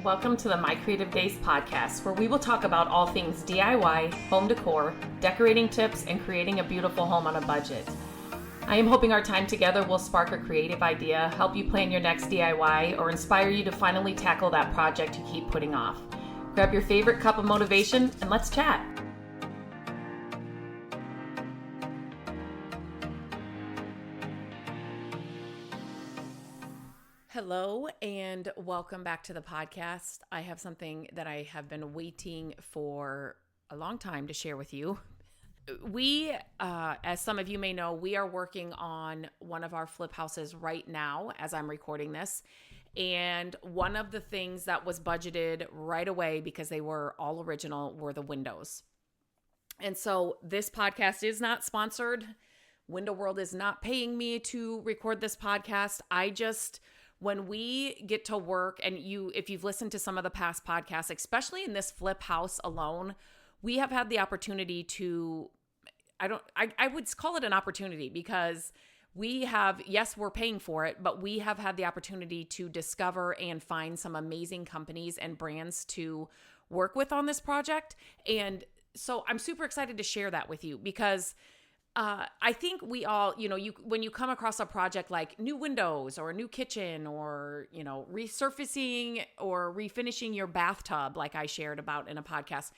Welcome to the My Creative Days podcast, where we will talk about all things DIY, home decor, decorating tips, and creating a beautiful home on a budget. I am hoping our time together will spark a creative idea, help you plan your next DIY, or inspire you to finally tackle that project you keep putting off. Grab your favorite cup of motivation and let's chat. Hello and welcome back to the podcast. I have something that I have been waiting for a long time to share with you. We, as some of you may know, we are working on one of our flip houses right now as I'm recording this. And one of the things that was budgeted right away, because they were all original, were the windows. And so this podcast is not sponsored. Window World is not paying me to record this podcast. When we get to work, and if you've listened to some of the past podcasts, especially in this flip house alone, we have had the opportunity to, I would call it an opportunity because we have, yes, we're paying for it, but we have had the opportunity to discover and find some amazing companies and brands to work with on this project. And so I'm super excited to share that with you because I think we all, when you come across a project like new windows or a new kitchen or, resurfacing or refinishing your bathtub, like I shared about in a podcast,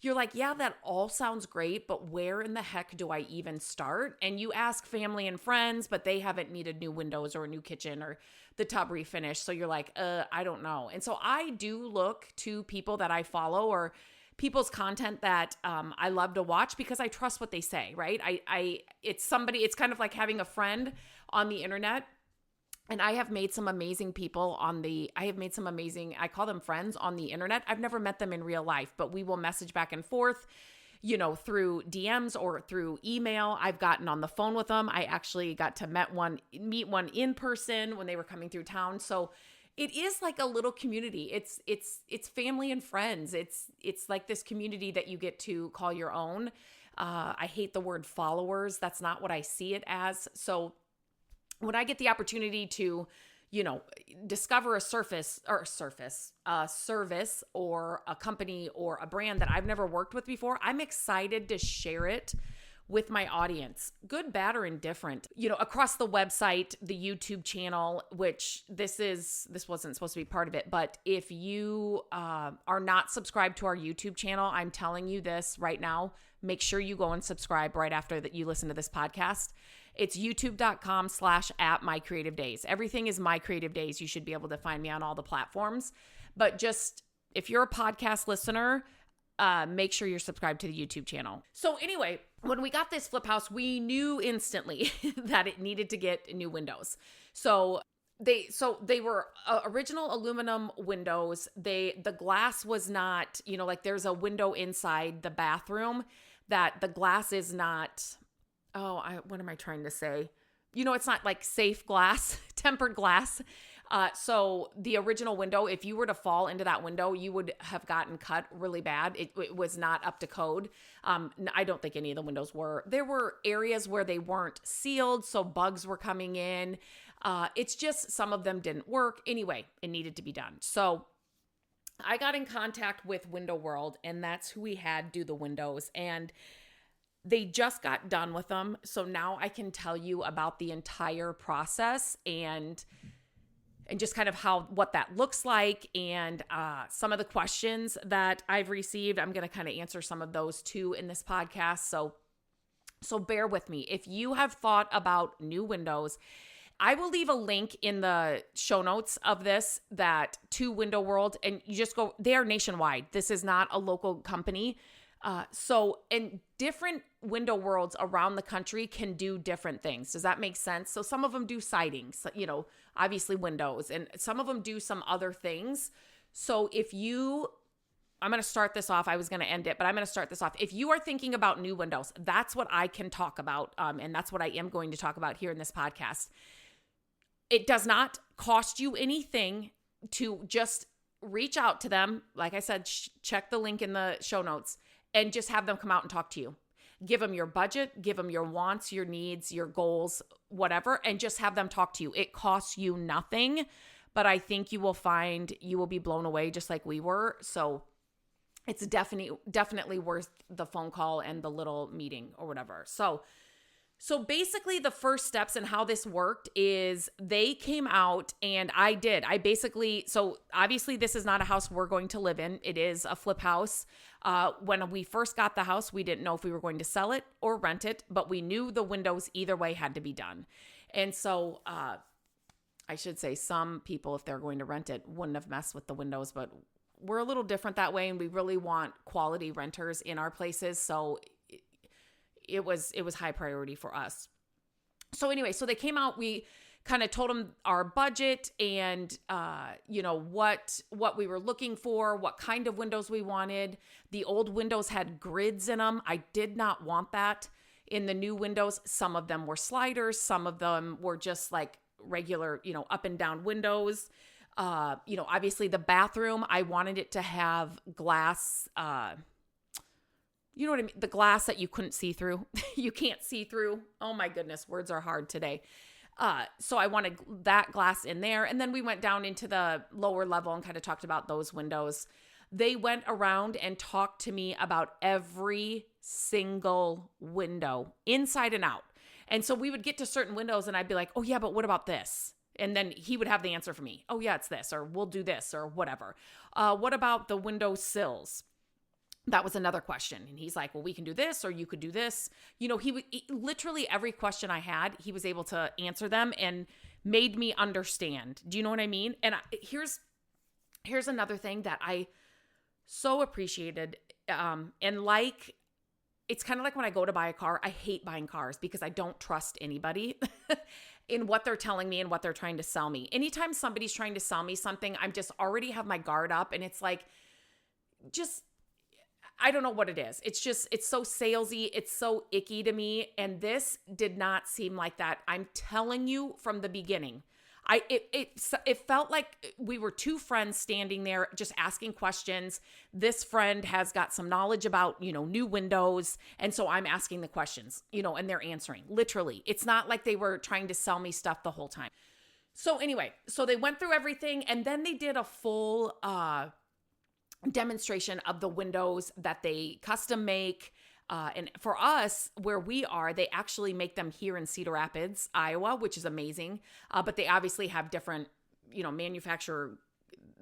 you're like, yeah, that all sounds great, but where in the heck do I even start? And you ask family and friends, but they haven't needed new windows or a new kitchen or the tub refinish. So you're like, I don't know. And so I do look to people that I follow or people's content that I love to watch because I trust what they say, right? It's kind of like having a friend on the internet. And I have made some amazing people I call them friends on the internet. I've never met them in real life, but we will message back and forth, through DMs or through email. I've gotten on the phone with them. I actually got to meet one in person when they were coming through town. So it is like a little community. It's family and friends. It's like this community that you get to call your own. I hate the word followers. That's not what I see it as. So when I get the opportunity to, discover a service or a company or a brand that I've never worked with before, I'm excited to share it with my audience, good, bad, or indifferent, across the website, the YouTube channel, which this wasn't supposed to be part of it. But if you are not subscribed to our YouTube channel, I'm telling you this right now, make sure you go and subscribe right after that you listen to this podcast. It's youtube.com/@mycreativedays. Everything is My Creative Days. You should be able to find me on all the platforms. But just if you're a podcast listener, make sure you're subscribed to the YouTube channel. So anyway, when we got this flip house, we knew instantly that it needed to get new windows. So they were original aluminum windows. The glass was not, like there's a window inside the bathroom that the glass is not, what am I trying to say? It's not like safe glass, tempered glass. So the original window, if you were to fall into that window, you would have gotten cut really bad. It was not up to code. I don't think any of the windows were. There were areas where they weren't sealed, so bugs were coming in. It's just some of them didn't work. Anyway, it needed to be done. So I got in contact with Window World, and that's who we had do the windows. And they just got done with them. So now I can tell you about the entire process and just kind of what that looks like and some of the questions that I've received. I'm going to kind of answer some of those too in this podcast. So bear with me. If you have thought about new windows, I will leave a link in the show notes of this to Window World, and you just go, they are nationwide. This is not a local company. And different window worlds around the country can do different things. Does that make sense? So some of them do sidings, obviously windows, and some of them do some other things. So I'm going to start this off. I was going to end it, but I'm going to start this off. If you are thinking about new windows, that's what I can talk about. And that's what I am going to talk about here in this podcast. It does not cost you anything to just reach out to them. Like I said, check the link in the show notes and just have them come out and talk to you. Give them your budget, give them your wants, your needs, your goals, whatever, and just have them talk to you. It costs you nothing but I think you will find you will be blown away just like we were. So it's definitely worth the phone call and the little meeting or whatever. So basically the first steps and how this worked is they came out and so obviously this is not a house we're going to live in. It is a flip house. When we first got the house, we didn't know if we were going to sell it or rent it, but we knew the windows either way had to be done. And so, I should say some people, if they're going to rent it, wouldn't have messed with the windows, but we're a little different that way. And we really want quality renters in our places. So it was high priority for us. So anyway, so they came out, we kind of told them our budget and, what we were looking for, what kind of windows we wanted. The old windows had grids in them. I did not want that in the new windows. Some of them were sliders. Some of them were just like regular, up and down windows. Obviously the bathroom, I wanted it to have glass, you know what I mean? The glass that you couldn't see through. You can't see through. Oh my goodness, words are hard today. So I wanted that glass in there. And then we went down into the lower level and kind of talked about those windows. They went around and talked to me about every single window, inside and out. And so we would get to certain windows and I'd be like, oh yeah, but what about this? And then he would have the answer for me. Oh yeah, it's this, or we'll do this, or whatever. What about the window sills? That was another question. And he's like, well, we can do this, or you could do this. Literally every question I had, he was able to answer them and made me understand. Do you know what I mean? And here's another thing that I so appreciated. It's kind of like when I go to buy a car, I hate buying cars because I don't trust anybody in what they're telling me and what they're trying to sell me. Anytime somebody's trying to sell me something, I'm just already have my guard up, and it's like, I don't know what it is. It's so salesy. It's so icky to me. And this did not seem like that. I'm telling you from the beginning. It felt like we were two friends standing there just asking questions. This friend has got some knowledge about, new windows. And so I'm asking the questions, and they're answering. Literally. It's not like they were trying to sell me stuff the whole time. So anyway, so they went through everything, and then they did a full demonstration of the windows that they custom make. And for us, where we are, they actually make them here in Cedar Rapids, Iowa, which is amazing. But they obviously have different, manufacturer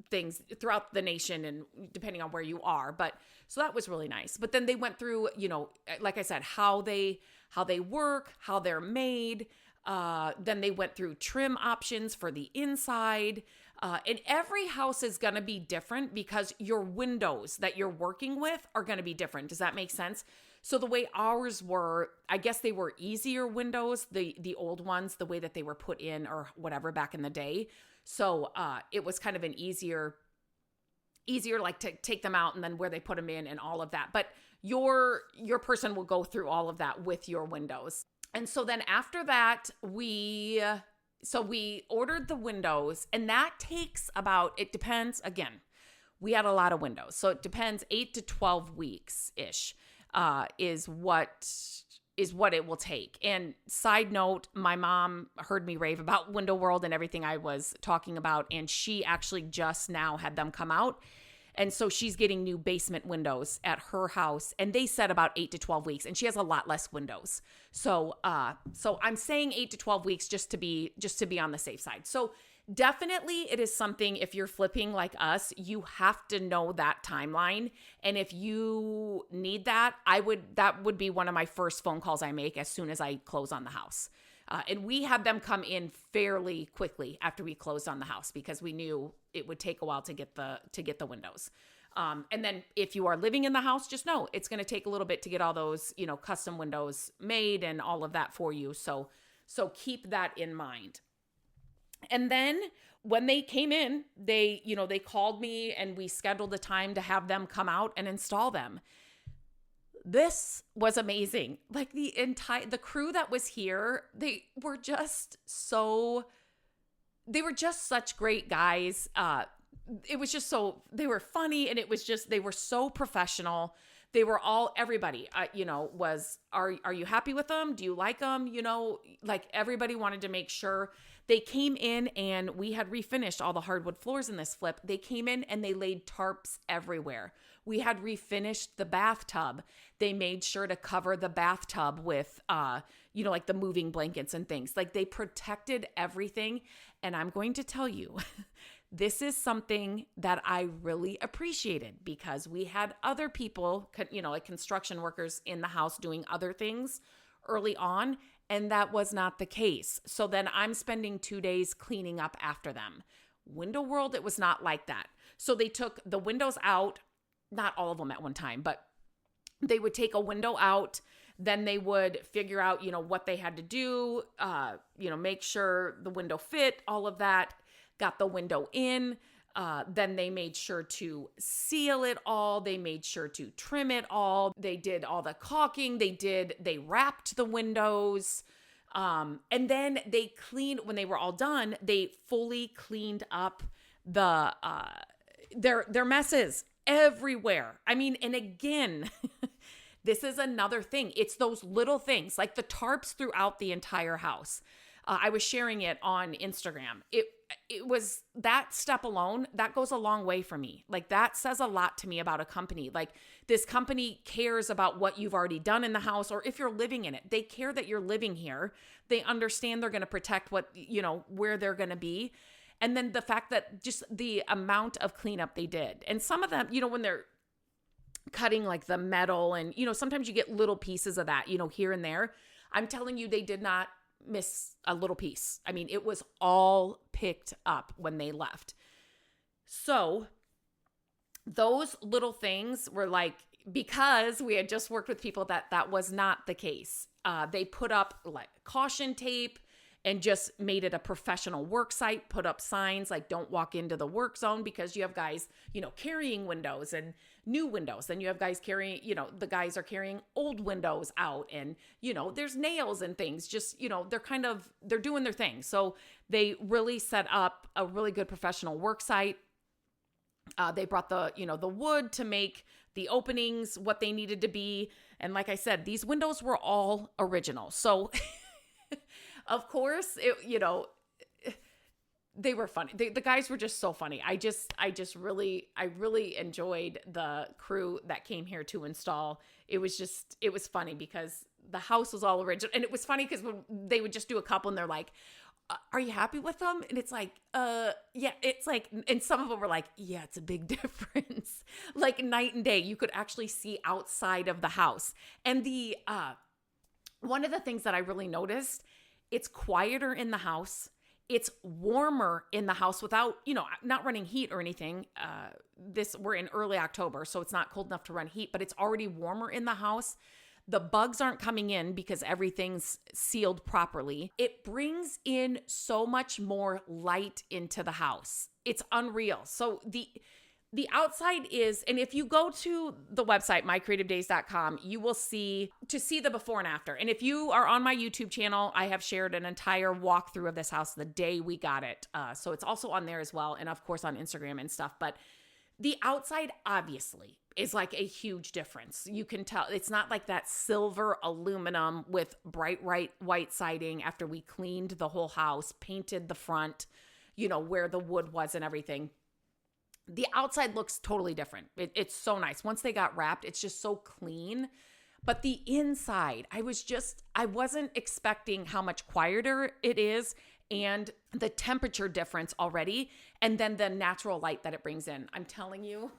things throughout the nation and depending on where you are. But so that was really nice. But then they went through, like I said, how they work, how they're made. Then they went through trim options for the inside. And every house is going to be different because your windows that you're working with are going to be different. Does that make sense? So the way ours were, I guess they were easier windows, the old ones, the way that they were put in or whatever back in the day. So it was kind of an easier like to take them out and then where they put them in and all of that. But your person will go through all of that with your windows. And so then after that, we ordered the windows, and that takes it depends. Again, we had a lot of windows. So it depends, 8 to 12 weeks-ish is what it will take. And side note, my mom heard me rave about Window World and everything I was talking about, and she actually just now had them come out. And so she's getting new basement windows at her house, and they said about 8 to 12 weeks, and she has a lot less windows. So I'm saying 8 to 12 weeks just to be on the safe side. So definitely it is something, if you're flipping like us, you have to know that timeline. And if you need that, that would be one of my first phone calls I make as soon as I close on the house. And we had them come in fairly quickly after we closed on the house because we knew it would take a while to get the windows. And then if you are living in the house, just know it's going to take a little bit to get all those, custom windows made and all of that for you. So keep that in mind. And then when they came in, they called me and we scheduled the time to have them come out and install them. This was amazing. Like the crew that was here, they were just such great guys. It was just they were funny, and they were so professional. They were everybody, are you happy with them? Do you like them? Like everybody wanted to make sure They came in and we had refinished all the hardwood floors in this flip. They came in and they laid tarps everywhere. We had refinished the bathtub. They made sure to cover the bathtub with, like the moving blankets and things. Like they protected everything. And I'm going to tell you, this is something that I really appreciated because we had other people, like construction workers in the house doing other things early on, and that was not the case. So then I'm spending 2 days cleaning up after them. Window World, it was not like that. So they took the windows out, not all of them at one time, but they would take a window out. Then they would figure out, what they had to do, make sure the window fit, all of that, got the window in. Then they made sure to seal it all. They made sure to trim it all. They did all the caulking. They wrapped the windows. And then they cleaned, when they were all done, they fully cleaned up their messes everywhere. I mean, and again, this is another thing. It's those little things like the tarps throughout the entire house. I was sharing it on Instagram. It was that step alone, that goes a long way for me. Like that says a lot to me about a company. Like this company cares about what you've already done in the house, or if you're living in it, they care that you're living here. They understand they're going to protect where they're going to be. And then the fact that just the amount of cleanup they did. And some of them, when they're cutting like the metal and, sometimes you get little pieces of that, here and there. I'm telling you, they did not miss a little piece. I mean, it was all picked up when they left. So those little things were like, because we had just worked with people that was not the case. They put up like caution tape and just made it a professional work site, put up signs like don't walk into the work zone, because you have guys, carrying windows and new windows. Then you have guys carrying, the guys are carrying old windows out, and, there's nails and things, just, they're doing their thing. So they really set up a really good professional work site. They brought the wood to make the openings what they needed to be. And like I said, these windows were all original. So of course, they were funny. The guys were just so funny. I really enjoyed the crew that came here to install. It was funny because the house was all original. And it was funny because they would just do a couple and they're like, are you happy with them? And it's like, yeah, it's like, and some of them were like, yeah, it's a big difference. Like night and day, you could actually see outside of the house. And one of the things that I really noticed, it's quieter in the house. It's warmer in the house without, not running heat or anything. We're in early October, so it's not cold enough to run heat, but it's already warmer in the house. The bugs aren't coming in because everything's sealed properly. It brings in so much more light into the house. It's unreal. So the outside is, and if you go to the website, mycreativedays.com, you will see the before and after. And if you are on my YouTube channel, I have shared an entire walkthrough of this house the day we got it. So it's also on there as well. And of course on Instagram and stuff. But the outside obviously is like a huge difference. You can tell it's not like that silver aluminum with bright white siding after we cleaned the whole house, painted the front, where the wood was and everything. The outside looks totally different. It's so nice. Once they got wrapped, it's just so clean. But the inside, I wasn't expecting how much quieter it is and the temperature difference already. And then the natural light that it brings in. I'm telling you,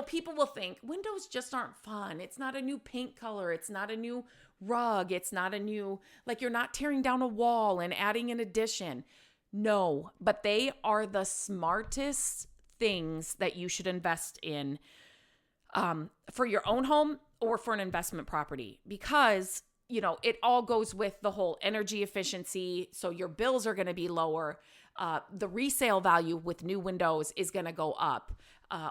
people will think windows just aren't fun. It's not a new paint color. It's not a new rug. It's not a new, like you're not tearing down a wall and adding an addition. No, but they are the smartest things that you should invest in for your own home or for an investment property, because it all goes with the whole energy efficiency. So your bills are going to be lower. The resale value with new windows is going to go up.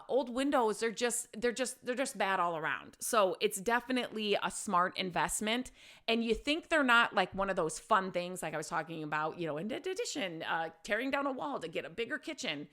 Old windows are they're just bad all around. So it's definitely a smart investment. And you think they're not like one of those fun things like I was talking about, in addition, tearing down a wall to get a bigger kitchen.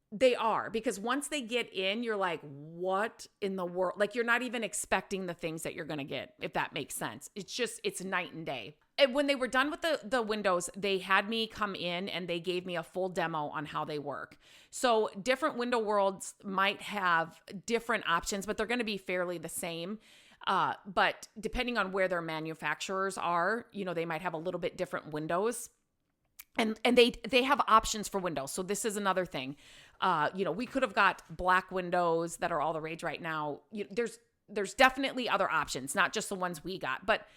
They are, because once they get in, you're like, what in the world? Like you're not even expecting the things that you're going to get, if that makes sense. It's night and day. And when they were done with the windows, they had me come in and they gave me a full demo on how they work. So different window worlds might have different options, but they're going to be fairly the same. But depending on where their manufacturers are, they might have a little bit different windows. And they have options for windows. So this is another thing. We could have got black windows that are all the rage right now. There's definitely other options, not just the ones we got. But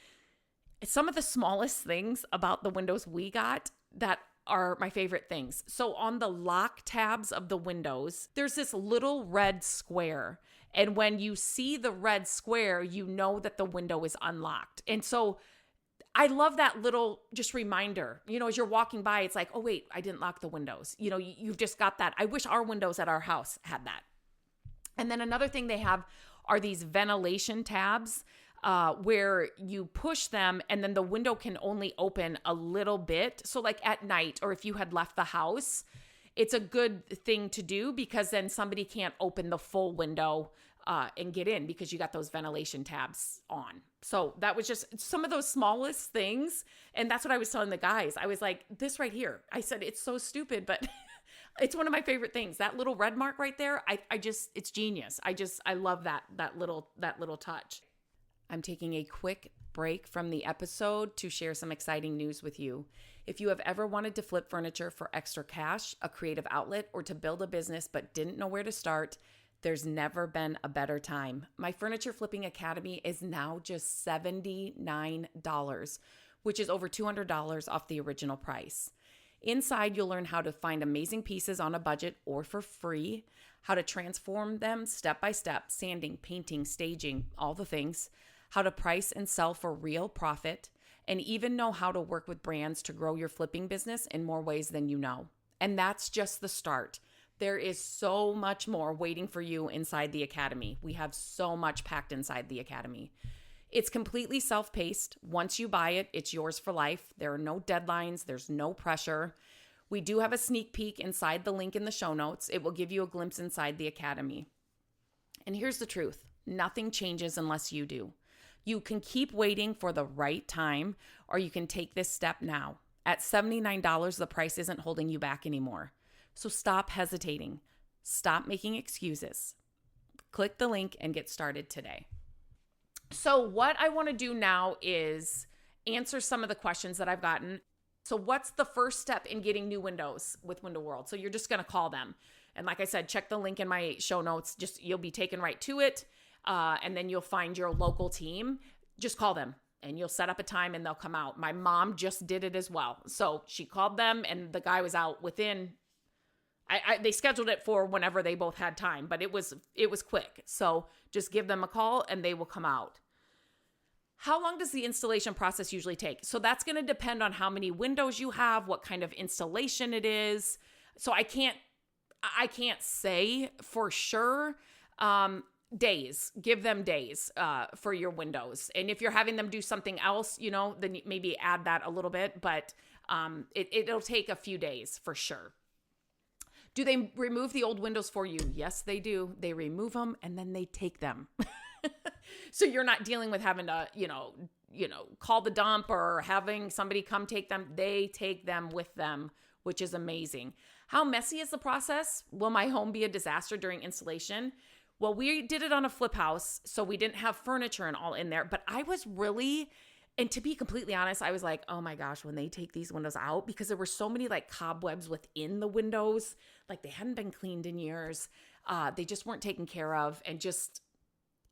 some of the smallest things about the windows we got that are my favorite things. So on the lock tabs of the windows, there's this little red square. And when you see the red square, you know that the window is unlocked. And so I love that little just reminder, as you're walking by, it's like, oh, wait, I didn't lock the windows. You've just got that. I wish our windows at our house had that. And then another thing they have are these ventilation tabs where you push them and then the window can only open a little bit. So like at night or if you had left the house, it's a good thing to do because then somebody can't open the full window and get in because you got those ventilation tabs on. So that was just some of those smallest things. And that's what I was telling the guys. I was like, this right here. I said, it's so stupid, but it's one of my favorite things. That little red mark right there. It's genius. I love that little touch. I'm taking a quick break from the episode to share some exciting news with you. If you have ever wanted to flip furniture for extra cash, a creative outlet, or to build a business but didn't know where to start, there's never been a better time. My Furniture Flipping Academy is now just $79, which is over $200 off the original price. Inside, you'll learn how to find amazing pieces on a budget or for free, how to transform them step by step, sanding, painting, staging, all the things, how to price and sell for real profit, and even know how to work with brands to grow your flipping business in more ways than you know. And that's just the start. There is so much more waiting for you inside the Academy. We have so much packed inside the Academy. It's completely self-paced. Once you buy it, it's yours for life. There are no deadlines. There's no pressure. We do have a sneak peek inside the link in the show notes. It will give you a glimpse inside the Academy. And here's the truth. Nothing changes unless you do. You can keep waiting for the right time, or you can take this step now. At $79, the price isn't holding you back anymore. So stop hesitating. Stop making excuses. Click the link and get started today. So what I want to do now is answer some of the questions that I've gotten. So what's the first step in getting new windows with Window World? So you're just going to call them. And like I said, check the link in my show notes. You'll be taken right to it. And then you'll find your local team. Just call them and you'll set up a time and they'll come out. My mom just did it as well. So she called them and the guy was out within, they scheduled it for whenever they both had time, but it was quick. So just give them a call and they will come out. How long does the installation process usually take? So that's going to depend on how many windows you have, what kind of installation it is. So I can't say for sure. Days, give them days for your windows. And if you're having them do something else, then maybe add that a little bit, but it'll take a few days for sure. Do they remove the old windows for you? Yes, they do. They remove them and then they take them. So you're not dealing with having to, call the dump or having somebody come take them. They take them with them, which is amazing. How messy is the process? Will my home be a disaster during installation? Well, we did it on a flip house, so we didn't have furniture and all in there, but I was really, and to be completely honest, I was like, oh my gosh, when they take these windows out, because there were so many like cobwebs within the windows, like they hadn't been cleaned in years. They just weren't taken care of. And just,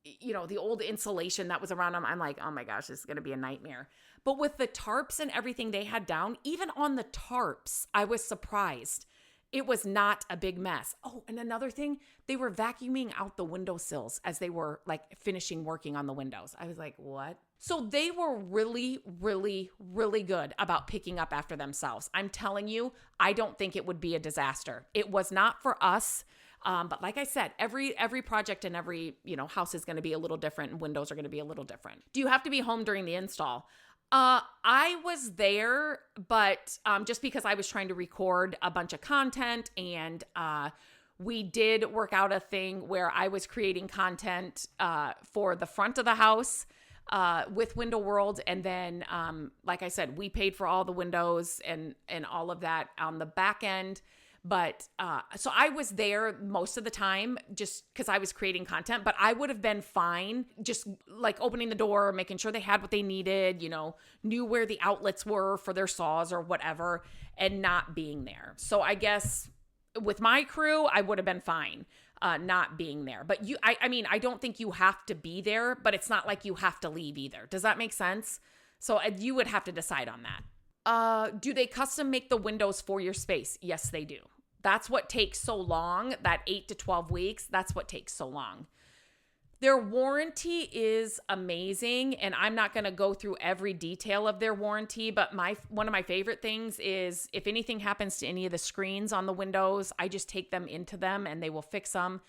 the old insulation that was around them, I'm like, oh my gosh, this is going to be a nightmare. But with the tarps and everything they had down, even on the tarps, I was surprised. It was not a big mess. Oh, and another thing, they were vacuuming out the windowsills as they were like finishing working on the windows. I was like, what? So they were really, really, really good about picking up after themselves. I'm telling you, I don't think it would be a disaster. It was not for us. But like I said, every project and every, house is going to be a little different and windows are going to be a little different. Do you have to be home during the install? I was there, but just because I was trying to record a bunch of content and we did work out a thing where I was creating content for the front of the house with Window World. And then, like I said, we paid for all the windows and all of that on the back end. But so I was there most of the time just because I was creating content, but I would have been fine just like opening the door, making sure they had what they needed, knew where the outlets were for their saws or whatever, and not being there. So I guess with my crew, I would have been fine not being there. But I mean, I don't think you have to be there, but it's not like you have to leave either. Does that make sense? So you would have to decide on that. Do they custom make the windows for your space? Yes, they do. That's what takes so long, that 8 to 12 weeks. That's what takes so long. Their warranty is amazing, and I'm not going to go through every detail of their warranty, but one of my favorite things is if anything happens to any of the screens on the windows, I just take them into them and they will fix them.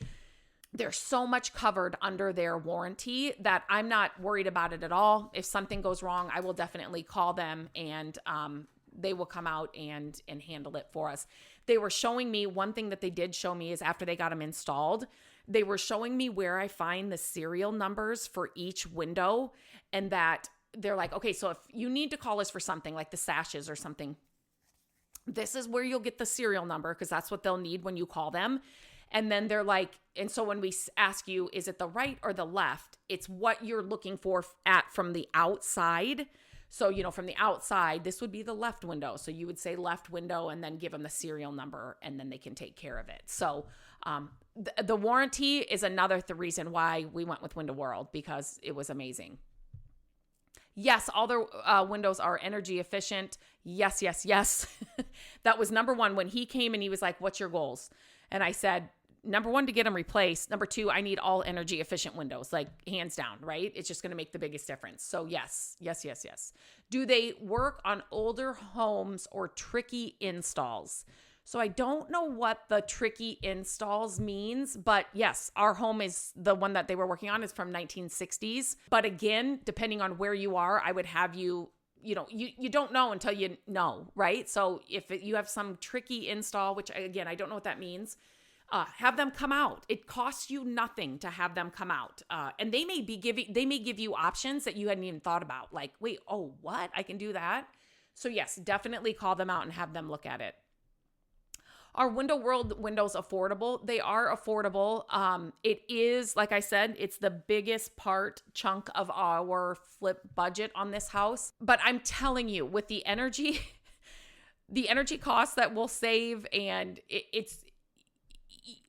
They're so much covered under their warranty that I'm not worried about it at all. If something goes wrong, I will definitely call them and they will come out and handle it for us. They were showing me, one thing that they did show me is after they got them installed, they were showing me where I find the serial numbers for each window, and that they're like, okay, so if you need to call us for something like the sashes or something, this is where you'll get the serial number because that's what they'll need when you call them. And then they're like, and so when we ask you, is it the right or the left? It's what you're looking for from the outside. So, from the outside, this would be the left window. So you would say left window and then give them the serial number and then they can take care of it. So the warranty is another reason why we went with Window World, because it was amazing. Yes, all their windows are energy efficient. Yes, yes, yes. That was number one. When he came and he was like, what's your goals? And I said, number one, to get them replaced. Number two, I need all energy efficient windows, like hands down, right? It's just going to make the biggest difference. So yes, yes, yes, yes. Do they work on older homes or tricky installs? So I don't know what the tricky installs means, but yes, our home is the one that they were working on is from 1960s. But again, depending on where you are, I would have you don't know until you know, right? So if you have some tricky install, which again, I don't know what that means, have them come out. It costs you nothing to have them come out. And they may give you options that you hadn't even thought about. Like, wait, oh, what? I can do that? So yes, definitely call them out and have them look at it. Are Window World windows affordable? They are affordable. It is, like I said, it's the biggest chunk of our flip budget on this house. But I'm telling you, with the energy costs that we'll save, and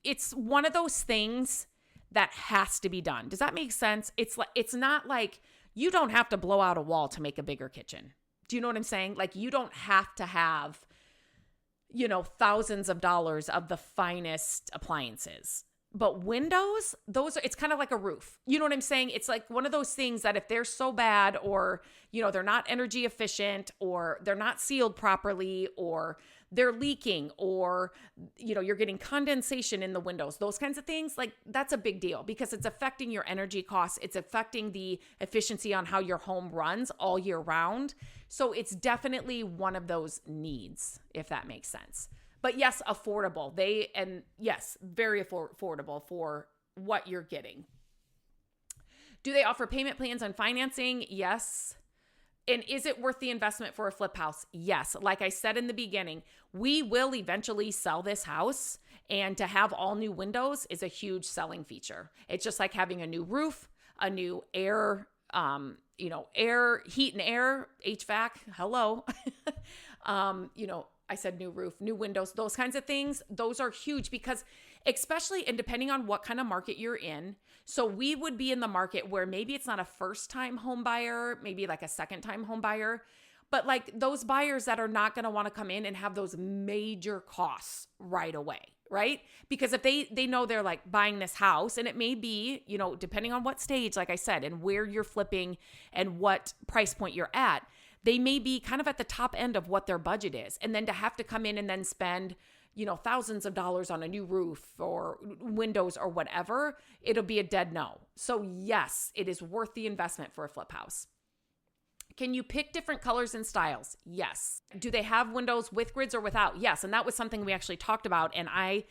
it's one of those things that has to be done. Does that make sense? It's not like you don't have to blow out a wall to make a bigger kitchen. Do you know what I'm saying? Like, you don't have to have thousands of dollars of the finest appliances. But windows, it's kind of like a roof. You know what I'm saying? It's like one of those things that if they're so bad, or, they're not energy efficient, or they're not sealed properly, or they're leaking, or, you're getting condensation in the windows, those kinds of things, like that's a big deal because it's affecting your energy costs. It's affecting the efficiency on how your home runs all year round. So it's definitely one of those needs, if that makes sense. But yes, affordable. Yes, very affordable for what you're getting. Do they offer payment plans and financing? Yes. And is it worth the investment for a flip house? Yes. Like I said in the beginning, we will eventually sell this house, and to have all new windows is a huge selling feature. It's just like having a new roof, a new air, heat and air, HVAC. Hello. I said new roof, new windows, those kinds of things. Those are huge because especially, and depending on what kind of market you're in. So we would be in the market where maybe it's not a first-time home buyer, maybe like a second-time home buyer, but like those buyers that are not going to want to come in and have those major costs right away, right? Because if they know they're like buying this house, and it may be, depending on what stage, like I said, and where you're flipping and what price point you're at, they may be kind of at the top end of what their budget is. And then to have to come in and then spend, thousands of dollars on a new roof or windows or whatever, it'll be a dead no. So yes, it is worth the investment for a flip house. Can you pick different colors and styles? Yes. Do they have windows with grids or without? Yes. And that was something we actually talked about. And I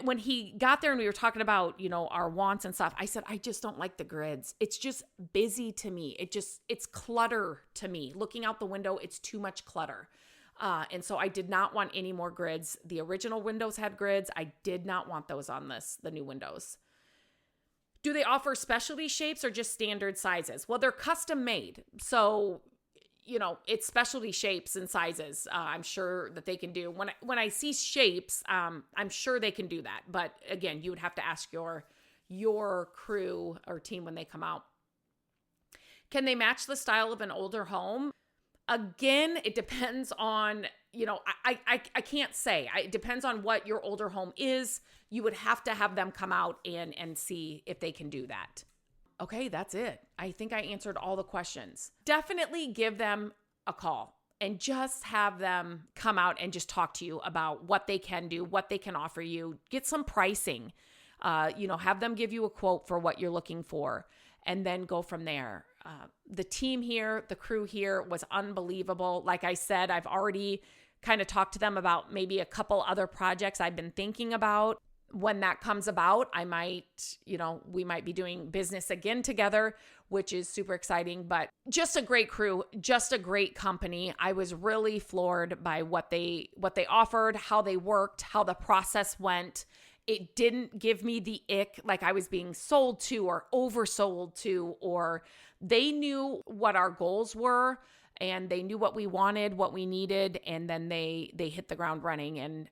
when he got there and we were talking about, our wants and stuff, I said, I just don't like the grids. It's just busy to me. It's clutter to me. Looking out the window, it's too much clutter. And so I did not want any more grids. The original windows had grids. I did not want those on the new windows. Do they offer specialty shapes or just standard sizes? Well, they're custom made. So, it's specialty shapes and sizes. I'm sure that they can do. When I see shapes, I'm sure they can do that. But again, you would have to ask your crew or team when they come out. Can they match the style of an older home? Again, it depends on, I can't say. It depends on what your older home is. You would have to have them come out and see if they can do that. Okay, that's it. I think I answered all the questions. Definitely give them a call and just have them come out and just talk to you about what they can do, what they can offer you. Get some pricing. Have them give you a quote for what you're looking for and then go from there. The team here, the crew here was unbelievable. Like I said, I've already kind of talked to them about maybe a couple other projects I've been thinking about. When that comes about, we might be doing business again together, which is super exciting, but just a great crew, just a great company. I was really floored by what they offered, how they worked, how the process went. It didn't give me the ick like I was being sold to or oversold to, or they knew what our goals were and they knew what we wanted, what we needed, and then they hit the ground running. And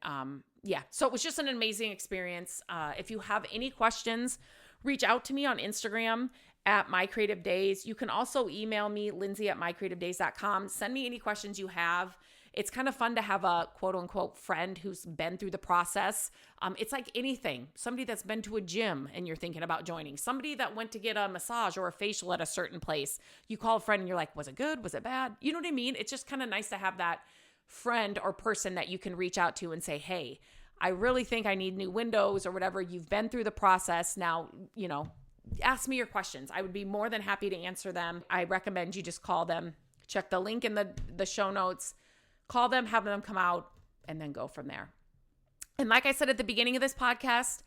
so it was just an amazing experience. If you have any questions, reach out to me on Instagram at My Creative Days. You can also email me, lindsay@mycreativedays.com. Send me any questions you have. It's kind of fun to have a quote unquote friend who's been through the process. It's like anything. Somebody that's been to a gym and you're thinking about joining. Somebody that went to get a massage or a facial at a certain place. You call a friend and you're like, was it good? Was it bad? You know what I mean? It's just kind of nice to have that friend or person that you can reach out to and say, hey, I really think I need new windows or whatever. You've been through the process. Now, ask me your questions. I would be more than happy to answer them. I recommend you just call them, check the link in the show notes, call them, have them come out, and then go from there. And like I said at the beginning of this podcast,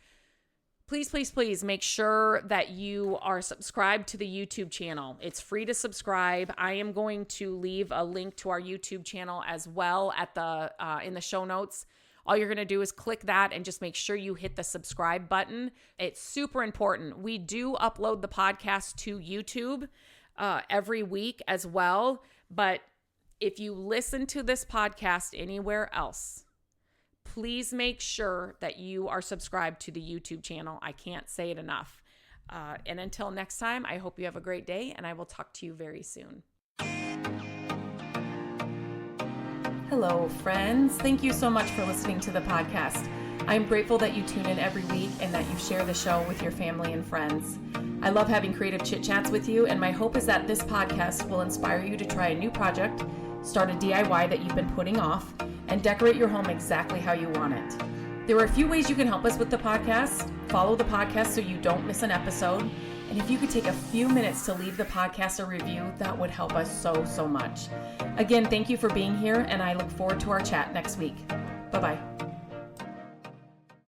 please, please, please make sure that you are subscribed to the YouTube channel. It's free to subscribe. I am going to leave a link to our YouTube channel as well at in the show notes. All you're going to do is click that and just make sure you hit the subscribe button. It's super important. We do upload the podcast to YouTube every week as well. But if you listen to this podcast anywhere else, please make sure that you are subscribed to the YouTube channel. I can't say it enough. And until next time, I hope you have a great day, and I will talk to you very soon. Hello, friends. Thank you so much for listening to the podcast. I'm grateful that you tune in every week and that you share the show with your family and friends. I love having creative chit chats with you, and my hope is that this podcast will inspire you to try a new project, start a DIY that you've been putting off, and decorate your home exactly how you want it. There are a few ways you can help us with the podcast. Follow the podcast so you don't miss an episode. And if you could take a few minutes to leave the podcast a review, that would help us so, so much. Again, thank you for being here, and I look forward to our chat next week. Bye-bye.